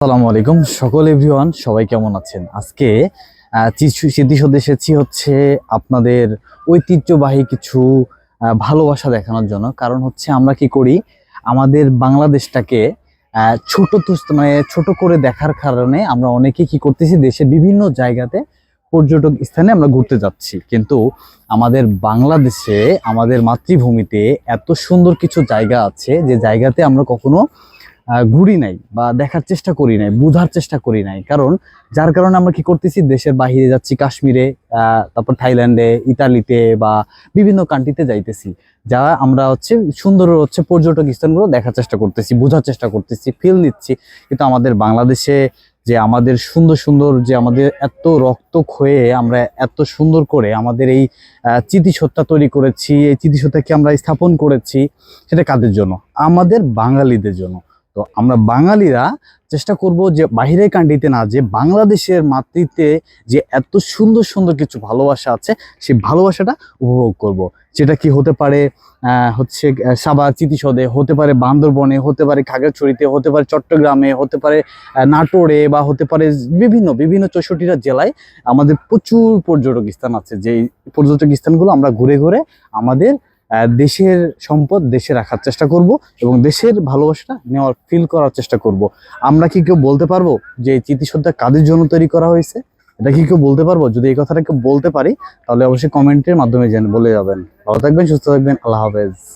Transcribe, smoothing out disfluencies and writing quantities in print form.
আসসালামু আলাইকুম সকল এভরিওয়ান, সবাই কেমন আছেন? আজকে স্মৃতিসৌধে এসেছি হচ্ছে আপনাদের ঐতিহ্যবাহী কিছু ভালোবাসা দেখানোর জন্য। কারণ হচ্ছে আমরা কি করি, আমাদের বাংলাদেশটাকে মানে ছোট করে দেখার কারণে আমরা অনেকে কি করতেছি, দেশের বিভিন্ন জায়গাতে পর্যটক স্থানে আমরা ঘুরতে যাচ্ছি। কিন্তু আমাদের বাংলাদেশে, আমাদের মাতৃভূমিতে এত সুন্দর কিছু জায়গা আছে যে জায়গাতে আমরা কখনো ঘুরি নাই বা দেখার চেষ্টা করি নাই, বোঝার চেষ্টা করি নাই। কারণ যার কারণে আমরা কি করতেছি, দেশের বাইরে যাচ্ছি, কাশ্মীরে, তারপর থাইল্যান্ডে, ইতালিতে বা বিভিন্ন কান্ট্রিতে যাইতেছি, যা আমরা হচ্ছে সুন্দর হচ্ছে পর্যটক স্থানগুলো দেখার চেষ্টা করতেছি, বোঝার চেষ্টা করতেছি, ফিল নিচ্ছি। কিন্তু আমাদের বাংলাদেশে যে আমাদের সুন্দর সুন্দর, যে আমাদের এত রক্ত ক্ষয়ে আমরা এত সুন্দর করে আমাদের এই স্মৃতিসত্তা তৈরি করেছি, এই স্মৃতিসত্তাকে আমরা স্থাপন করেছি, সেটা কাদের জন্য? আমাদের বাঙালিদের জন্য। তো আমরা বাঙালিরা চেষ্টা করব যে বাহিরের কান্ট্রিতে না, যে বাংলাদেশের মাতৃত্বে যে এত সুন্দর সুন্দর কিছু ভালোবাসা আছে, সেই ভালোবাসাটা উপভোগ করব। যেটা কি হতে পারে হচ্ছে সাভার স্মৃতিসৌধে, হতে পারে বান্দরবনে, হতে পারে খাগড়াছড়িতে, হতে পারে চট্টগ্রামে, হতে পারে নাটোরে, বা হতে পারে বিভিন্ন বিভিন্ন 64টা জেলায় আমাদের প্রচুর পর্যটক স্থান আছে। যেই পর্যটক স্থানগুলো আমরা ঘুরে ঘুরে আমাদের দেশের সম্পদ দেশে রাখার চেষ্টা করব এবং দেশের ভালোবাসাটা নেওয়ার, ফিল করার চেষ্টা করব। আমরা কি কেউ বলতে পারবো যে এই স্মৃতিসৌধটা কাদের জন্য তৈরি করা হয়েছে? এটা কি কেউ বলতে পারবো? যদি এই কথাটা কেউ বলতে পারি, তাহলে অবশ্যই কমেন্টের মাধ্যমে বলে যাবেন। ভালো থাকবেন, সুস্থ থাকবেন, আল্লাহ হাফেজ।